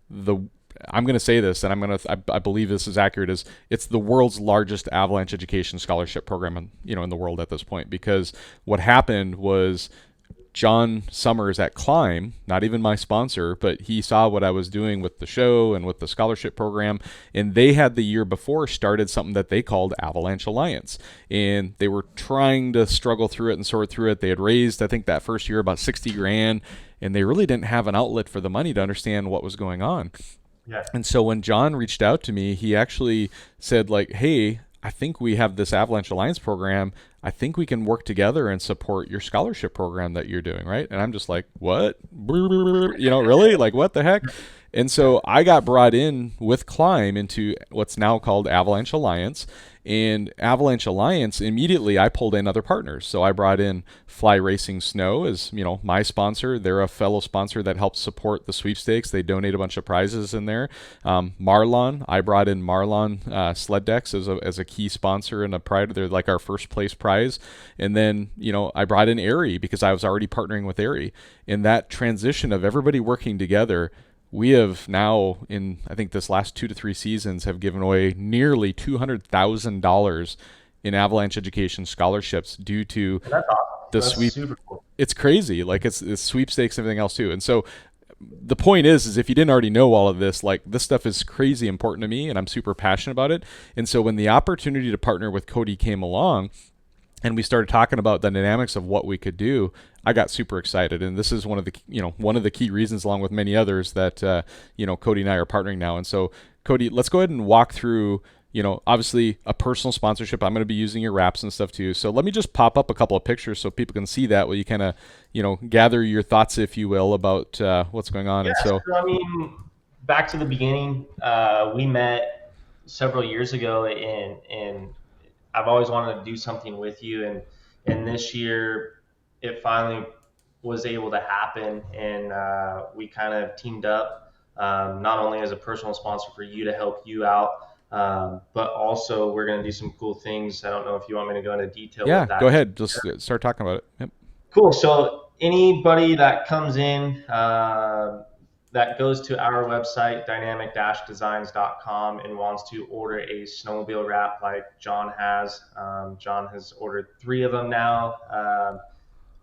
I'm going to say this, and I believe this is accurate, is it's the world's largest avalanche education scholarship program in the world at this point. Because what happened was, John Summers at Climb, not even my sponsor, but he saw what I was doing with the show and with the scholarship program, and they had the year before started something that they called Avalanche Alliance, and they were trying to struggle through it and sort through it. They had raised, I think that first year, about 60 grand, and they really didn't have an outlet for the money to understand what was going on. Yeah. And so when John reached out to me, he actually said, like, hey, I think we have this Avalanche Alliance program. I think we can work together and support your scholarship program that you're doing, right? And I'm just like, what? Really? Like, what the heck? And so I got brought in with Climb into what's now called Avalanche Alliance. And Avalanche Alliance, immediately I pulled in other partners. So I brought in Fly Racing Snow as, my sponsor. They're a fellow sponsor that helps support the sweepstakes. They donate a bunch of prizes in there. Marlon, I brought in Marlon Sled Decks as a key sponsor and a prize. They're like our first place prize. And then, I brought in AIARE because I was already partnering with AIARE. In that transition of everybody working together, we have now, in I think this last 2 to 3 seasons, have given away nearly $200,000 in avalanche education scholarships due to That's awesome. the That's sweep. super cool. It's crazy. Like, it's sweepstakes and everything else too. And so the point is if you didn't already know all of this, like, this stuff is crazy important to me, and I'm super passionate about it. And so when the opportunity to partner with Cody came along, and we started talking about the dynamics of what we could do, I got super excited. And this is one of the key reasons, along with many others, that Cody and I are partnering now. And so, Cody, let's go ahead and walk through, obviously a personal sponsorship. I'm going to be using your wraps and stuff too. So let me just pop up a couple of pictures so people can see that, while you kind of, gather your thoughts, if you will, about what's going on. Yeah, And so, I mean, back to the beginning, we met several years ago, and I've always wanted to do something with you, and this year it finally was able to happen, and we kind of teamed up, not only as a personal sponsor for you to help you out, but also we're going to do some cool things. I don't know if you want me to go into detail with that. Go ahead. Just start talking about it. Yep. Cool. So anybody that comes in, that goes to our website, dynamic-designs.com, and wants to order a snowmobile wrap like John has. John has ordered 3 of them now.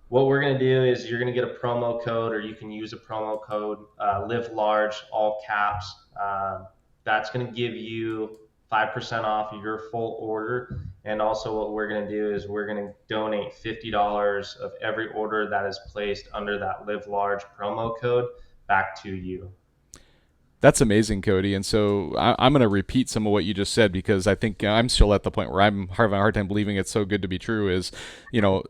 What we're going to do is you're going to get a promo code, or you can use a promo code, Live Large, all caps. That's going to give you 5% off your full order. And also what we're going to do is we're going to donate $50 of every order that is placed under that Live Large promo code back to you. That's amazing, Cody. And so I'm going to repeat some of what you just said, because I think I'm still at the point where I'm having a hard time believing it's so good to be true. Is,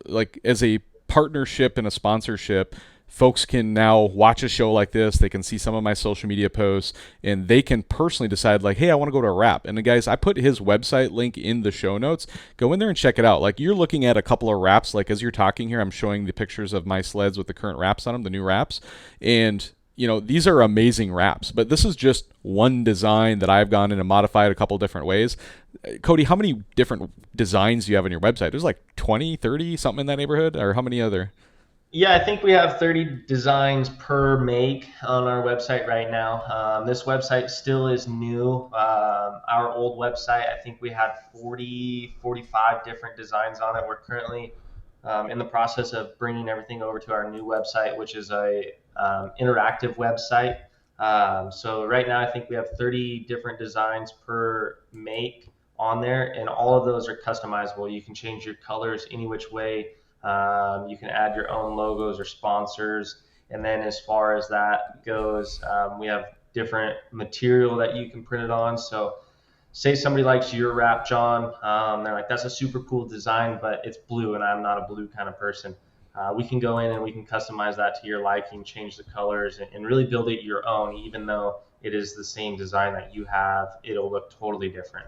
like, as a partnership and a sponsorship, folks can now watch a show like this. They can see some of my social media posts, and they can personally decide, like, hey, I want to go to a wrap. And the guys, I put his website link in the show notes. Go in there and check it out. Like, you're looking at a couple of wraps. Like, as you're talking here, I'm showing the pictures of my sleds with the current wraps on them, the new wraps. And these are amazing wraps, but this is just one design that I've gone in and modified a couple different ways. Cody, how many different designs do you have on your website? There's like 20, 30, something in that neighborhood, or how many other? Yeah, I think we have 30 designs per make on our website right now. This website still is new. Our old website, I think we had 40, 45 different designs on it. We're currently in the process of bringing everything over to our new website, which is a interactive website. So right now, I think we have 30 different designs per make on there, and all of those are customizable. You can change your colors any which way. You can add your own logos or sponsors. And then as far as that goes, we have different material that you can print it on. So say somebody likes your wrap, John. They're like, that's a super cool design, but it's blue, and I'm not a blue kind of person. We can go in and we can customize that to your liking, change the colors, and really build it your own. Even though it is the same design that you have, it'll look totally different.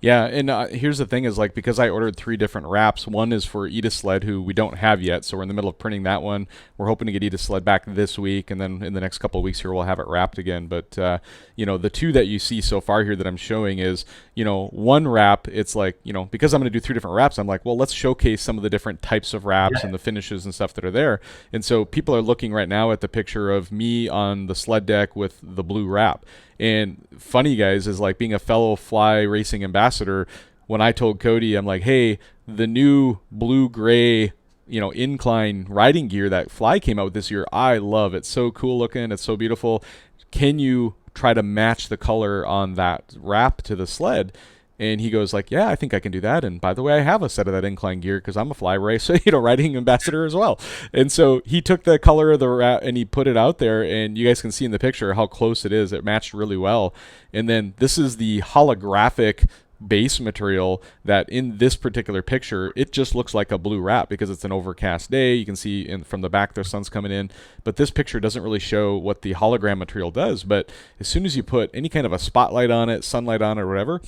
Yeah, and here's the thing: is like because I ordered three different wraps. One is for Edith Sled, who we don't have yet, so we're in the middle of printing that one. We're hoping to get Edith Sled back this week, and then in the next couple of weeks here, we'll have it wrapped again. But the two that you see so far here that I'm showing is, one wrap. It's like, because I'm going to do three different wraps, I'm like, well, let's showcase some of the different types of wraps and Yeah. the finishes and stuff that are there. And so people are looking right now at the picture of me on the sled deck with the blue wrap. And funny, guys, is like being a fellow fly racing ambassador. When I told Cody, I'm like, hey, the new blue gray, incline riding gear that Fly came out with this year, I love it. It's so cool looking. It's so beautiful. Can you try to match the color on that wrap to the sled? And he goes like, yeah, I think I can do that. And by the way, I have a set of that incline gear because I'm a fly race, riding ambassador as well. And so he took the color of the wrap and he put it out there. And you guys can see in the picture how close it is. It matched really well. And then this is the holographic base material that in this particular picture it just looks like a blue wrap because it's an overcast day. You can see from the back the sun's coming in, but this picture doesn't really show what the hologram material does. But as soon as you put any kind of a spotlight on it, sunlight on it, or whatever,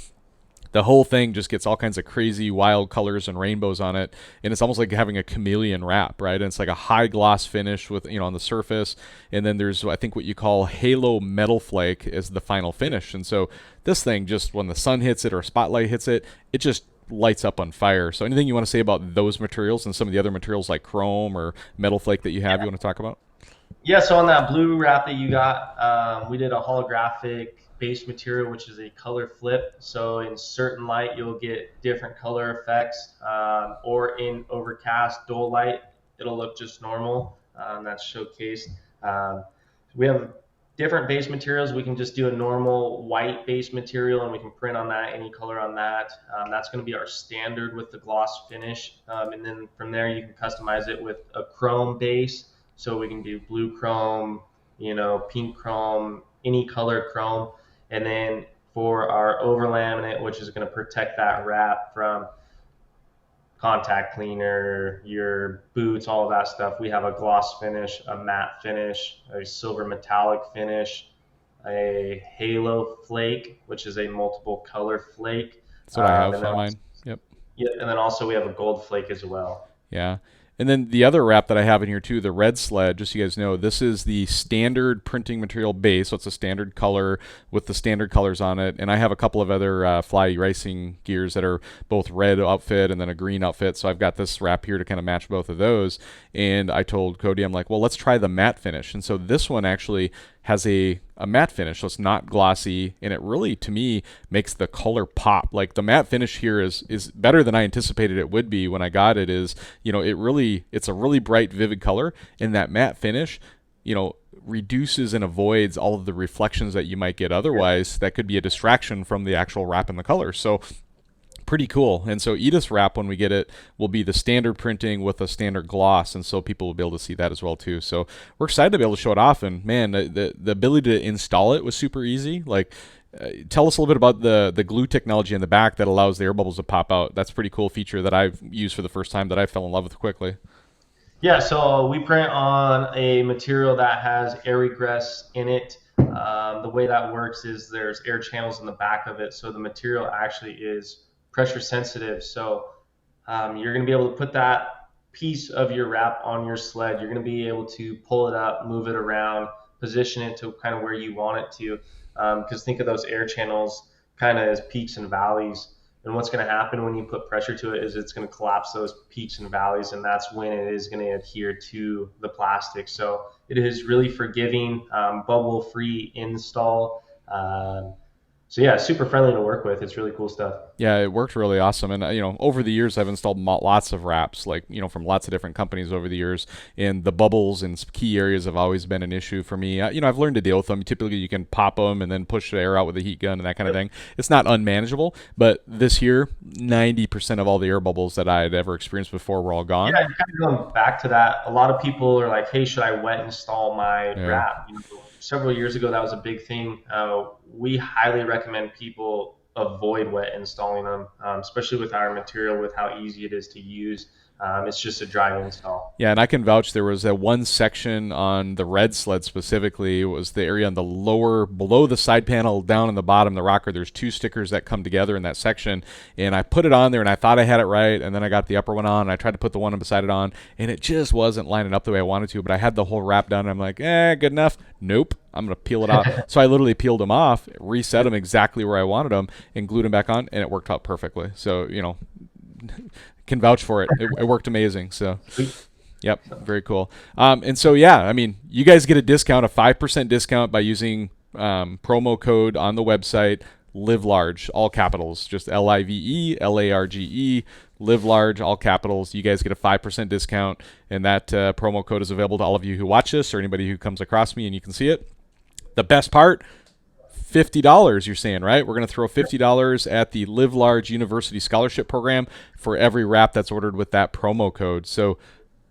the whole thing just gets all kinds of crazy wild colors and rainbows on it, and it's almost like having a chameleon wrap, right? And it's like a high gloss finish with, on the surface, and then there's, I think, what you call halo metal flake as the final finish. And so this thing, just when the sun hits it or a spotlight hits it, it just lights up on fire. So anything you want to say about those materials and some of the other materials like chrome or metal flake that you have, you want to talk about? Yeah, so on that blue wrap that you got, we did a holographic base material, which is a color flip. So in certain light, you'll get different color effects, or in overcast, dull light, it'll look just normal. That's showcased. Um, we have different base materials. We can just do a normal white base material, and we can print on that, any color on that. That's going to be our standard with the gloss finish. And then from there, you can customize it with a chrome base. So we can do blue chrome, pink chrome, any color chrome. And then for our over laminate, which is going to protect that wrap from contact cleaner, your boots, all of that stuff, we have a gloss finish, a matte finish, a silver metallic finish, a halo flake, which is a multiple color flake. That's what I have And then on also, mine. Yep. yeah, and then also we have a gold flake as well. Yeah. And then the other wrap that I have in here too, the red sled, just so you guys know, this is the standard printing material base. So it's a standard color with the standard colors on it. And I have a couple of other fly racing gears that are both red outfit and then a green outfit. So I've got this wrap here to kind of match both of those. And I told Cody, I'm like, well, let's try the matte finish. And so this one actually has a matte finish, so it's not glossy, and it really, to me, makes the color pop. Like the matte finish here is better than I anticipated it would be when I got it. It's a really bright, vivid color, and that matte finish, reduces and avoids all of the reflections that you might get otherwise. That could be a distraction from the actual wrap and the color. So pretty cool. And so Edith's wrap, when we get it, will be the standard printing with a standard gloss, and so people will be able to see that as well too. So we're excited to be able to show it off. And man, the ability to install it was super easy. Like, tell us a little bit about the glue technology in the back that allows the air bubbles to pop out. That's a pretty cool feature that I've used for the first time that I fell in love with quickly. Yeah, so we print on a material that has air regress in it. The way that works is there's air channels in the back of it, so the material actually is pressure sensitive. So you're going to be able to put that piece of your wrap on your sled. You're going to be able to pull it up, move it around, position it to kind of where you want it to. Because think of those air channels kind of as peaks and valleys. And what's going to happen when you put pressure to it is it's going to collapse those peaks and valleys, and that's when it is going to adhere to the plastic. So it is really forgiving, bubble-free install. So yeah, super friendly to work with. It's really cool stuff. Yeah, it worked really awesome. And, over the years, I've installed lots of wraps, like, from lots of different companies over the years. And the bubbles in key areas have always been an issue for me. I've learned to deal with them. Typically, you can pop them and then push the air out with a heat gun and that kind of thing. It's not unmanageable. But this year, 90% of all the air bubbles that I had ever experienced before were all gone. Yeah, kind of going back to that, a lot of people are like, hey, should I wet install my Yeah. wrap? Several years ago, that was a big thing. We highly recommend people avoid wet installing them, especially with our material, with how easy it is to use. It's just a dry install. Yeah, and I can vouch there was that one section on the red sled specifically. It was the area on the lower, below the side panel, down in the bottom, the rocker. There's two stickers that come together in that section. And I put it on there and I thought I had it right. And then I got the upper one on and I tried to put the one beside it on. And it just wasn't lining up the way I wanted to. But I had the whole wrap done. And I'm like, good enough. Nope. I'm going to peel it off. So I literally peeled them off, reset them exactly where I wanted them, and glued them back on. And it worked out perfectly. So, can vouch for it. It worked amazing. So, yep, very cool. And so, yeah, I mean, you guys get a 5% discount by using promo code on the website, Live Large, all capitals, just LIVELARGE, Live Large, all capitals. You guys get a 5% discount, and that promo code is available to all of you who watch this or anybody who comes across me and you can see it. The best part, $50 you're saying, right? We're going to throw $50 at the Live Large University Scholarship Program for every wrap that's ordered with that promo code. So,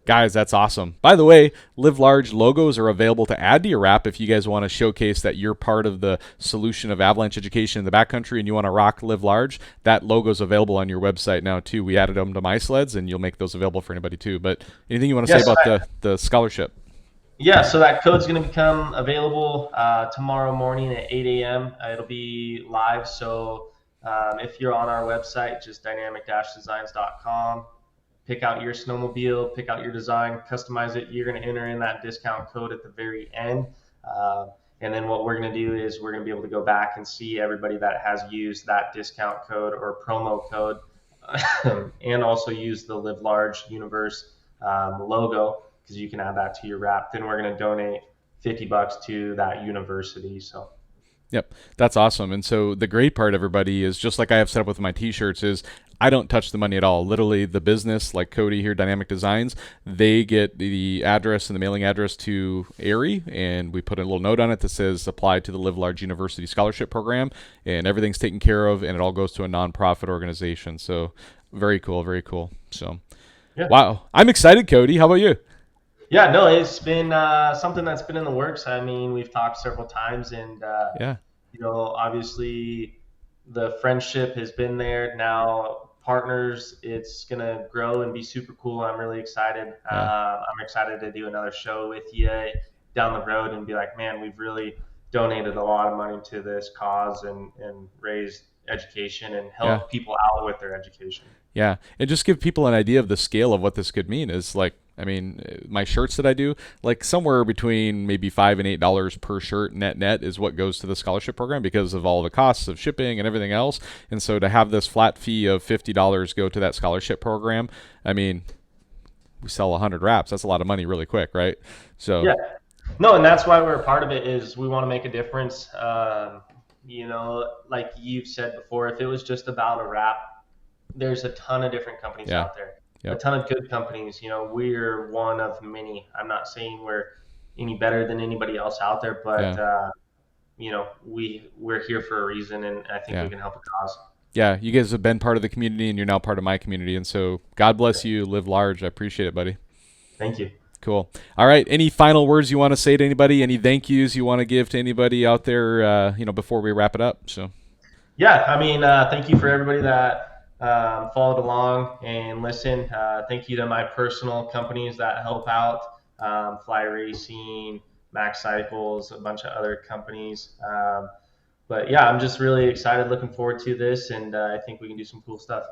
guys, that's awesome. By the way, Live Large logos are available to add to your wrap if you guys want to showcase that you're part of the solution of avalanche education in the backcountry and you want to rock Live Large. That logo's available on your website now, too. We added them to my sleds, and you'll make those available for anybody, too. But anything you want to say about the scholarship? Yeah, so that code's going to become available tomorrow morning at 8 a.m. It'll be live. So if you're on our website, just dynamic-designs.com, pick out your snowmobile, pick out your design, customize it. You're going to enter in that discount code at the very end. And then what we're going to do is we're going to be able to go back and see everybody that has used that discount code or promo code and also use the Live Large Universe logo, because you can add that to your wrap. Then we're going to donate $50 to that university. So, yep, that's awesome. And so the great part, everybody, is just like I have set up with my T-shirts, is I don't touch the money at all. Literally, the business, like Cody here, Dynamic Designs, they get the address and the mailing address to AIARE, and we put a little note on it that says apply to the Live Large University Scholarship Program, and everything's taken care of, and it all goes to a nonprofit organization. So very cool, very cool. So, yeah. Wow, I'm excited, Cody. How about you? Yeah, no, it's been something that's been in the works. I mean, we've talked several times, and obviously the friendship has been there. Now partners, it's gonna grow and be super cool. I'm really excited. I'm excited to do another show with you down the road and be like, man, we've really donated a lot of money to this cause and raised education and help people out with their education. Yeah, and just give people an idea of the scale of what this could mean. Is like, I mean, my shirts that I do, like somewhere between maybe $5 and $8 per shirt net is what goes to the scholarship program because of all the costs of shipping and everything else. And so to have this flat fee of $50 go to that scholarship program, I mean, we sell 100 wraps. That's a lot of money really quick, right? So yeah, no, and that's why we're a part of it. Is we want to make a difference. Like you've said before, if it was just about a wrap, there's a ton of different companies out there. Yep. A ton of good companies. We're one of many. I'm not saying we're any better than anybody else out there, but we're here for a reason, and I think we can help a cause. Yeah, you guys have been part of the community, and you're now part of my community, and so God bless you. Live large. I appreciate it, buddy. Thank you. Cool. All right. Any final words you want to say to anybody? Any thank yous you want to give to anybody out there? Before we wrap it up. So. Yeah, I mean, thank you for everybody that followed along and listened. Thank you to my personal companies that help out, Fly Racing, Max Cycles, a bunch of other companies. But yeah, I'm just really excited, looking forward to this, and I think we can do some cool stuff.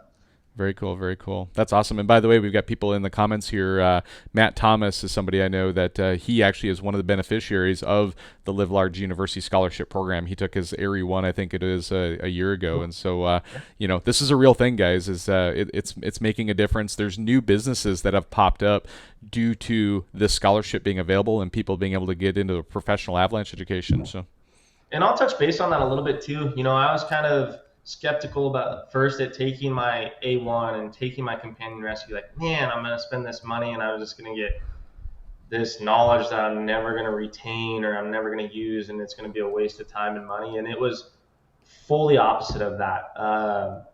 Very cool, very cool. That's awesome. And by the way, we've got people in the comments here. Matt Thomas is somebody I know that he actually is one of the beneficiaries of the Live Large University Scholarship Program. He took his AIARE 1, I think it is, a year ago. And so, this is a real thing, guys. It's making a difference. There's new businesses that have popped up due to this scholarship being available and people being able to get into professional avalanche education. So, and I'll touch base on that a little bit too. I was kind of skeptical about first at taking my A1 and taking my companion rescue. Like, man, I'm going to spend this money and I'm just going to get this knowledge that I'm never going to retain or I'm never going to use, and it's going to be a waste of time and money. And it was fully opposite of that.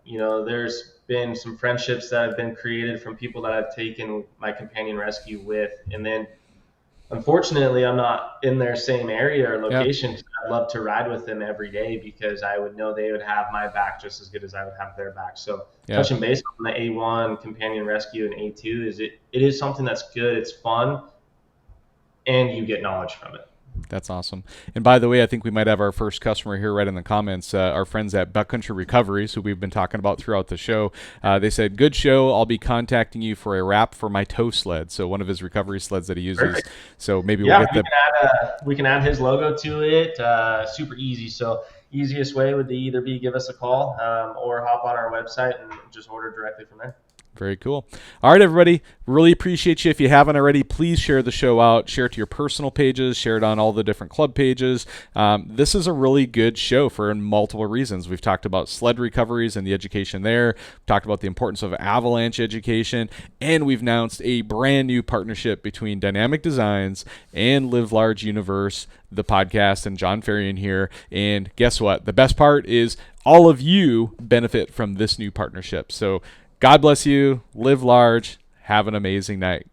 There's been some friendships that have been created from people that I've taken my companion rescue with, and then unfortunately, I'm not in their same area or location. Yep. I'd love to ride with them every day because I would know they would have my back just as good as I would have their back. So touching base on the A1 companion rescue and A2 is it is something that's good. It's fun, and you get knowledge from it. That's awesome. And by the way, I think we might have our first customer here right in the comments, our friends at Backcountry Recoveries, who we've been talking about throughout the show. They said, good show. I'll be contacting you for a wrap for my tow sled. So one of his recovery sleds that he uses. Perfect. So maybe we'll get we can add his logo to it. Super easy. So easiest way would either be give us a call or hop on our website and just order directly from there. Very cool. All right, everybody. Really appreciate you. If you haven't already, please share the show out. Share it to your personal pages. Share it on all the different club pages. This is a really good show for multiple reasons. We've talked about sled recoveries and the education there. We've talked about the importance of avalanche education. And we've announced a brand new partnership between Dynamic Designs and LiveLARGEUniverse, the podcast, and John Farian here. And guess what? The best part is all of you benefit from this new partnership. So God bless you. Live large. Have an amazing night.